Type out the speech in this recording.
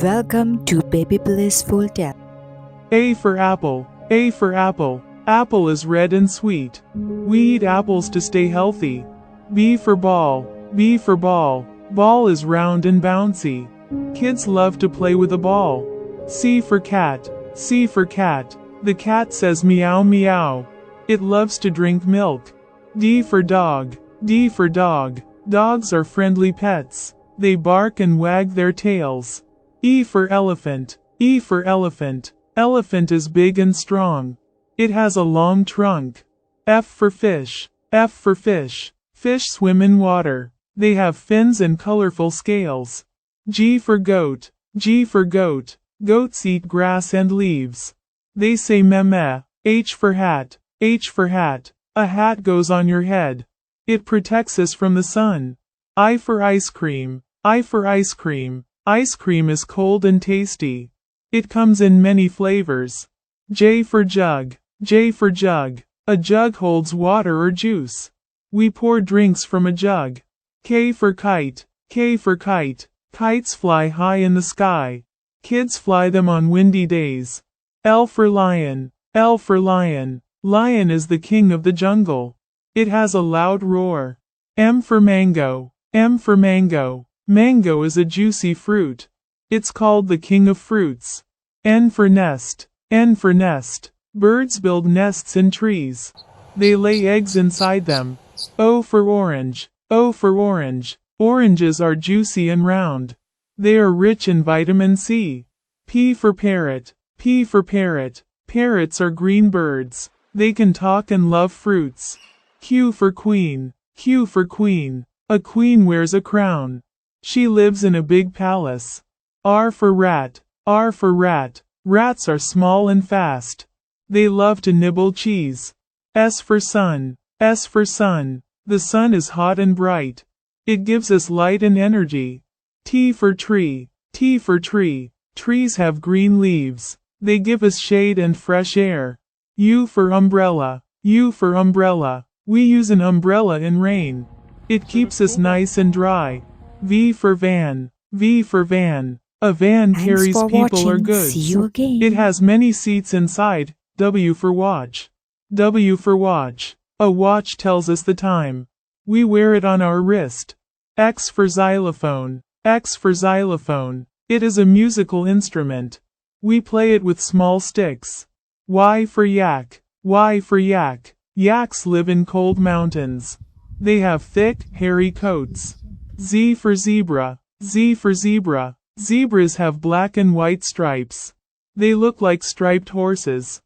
Welcome to Baby Blissful Tale. A for apple, A for apple. Apple is red and sweet. We eat apples to stay healthy. B for ball, B for ball. Ball is round and bouncy. Kids love to play with a ball. C for cat, C for cat. The cat says meow meow. It loves to drink milk. D for dog, D for dog. Dogs are friendly pets. They bark and wag their tails. E for elephant, E for elephant. Elephant is big and strong. It has a long trunk. F for fish, F for fish. Fish swim in water. They have fins and colorful scales. G for goat, G for goat. Goats eat grass and leaves. They say meh. H for hat, H for hat. A hat goes on your head. It protects us from the sun. I for ice cream, I for ice cream. Ice cream is cold and tasty. It comes in many flavors. J for jug, J for jug. A jug holds water or juice. We pour drinks from a jug. K for kite, K for kite. Kites fly high in the sky. Kids fly them on windy days. L for lion, L for lion. Lion is the king of the jungle. It has a loud roar. M for mango, M for mango. Mango is a juicy fruit. It's called the king of fruits. N for nest, N for nest. Birds build nests in trees. They lay eggs inside them. O for orange, O for orange. Oranges are juicy and round. They are rich in vitamin C. P for parrot, P for parrot. Parrots are green birds. They can talk and love fruits. Q for queen, Q for queen. A queen wears a crown. She lives in a big palace. R for rat, R for rat. Rats are small and fast. They love to nibble cheese. S for sun, S for sun. The sun is hot and bright. It gives us light and energy. T for tree, T for tree. Trees have green leaves. They give us shade and fresh air. U for umbrella, U for umbrella. We use an umbrella in rain. It keeps us nice and dry. V for van, V for van. A van Thanks carries for people or watching. goods. See you again. It has many seats inside. W for watch, W for watch. A watch tells us the time. We wear it on our wrist. X for xylophone, X for xylophone. It is a musical instrument. We play it with small sticks. Y for yak, Y for yak. Yaks live in cold mountains. They have thick, hairy coats. Z for zebra, Z for zebra. Zebras have black and white stripes. They look like striped horses.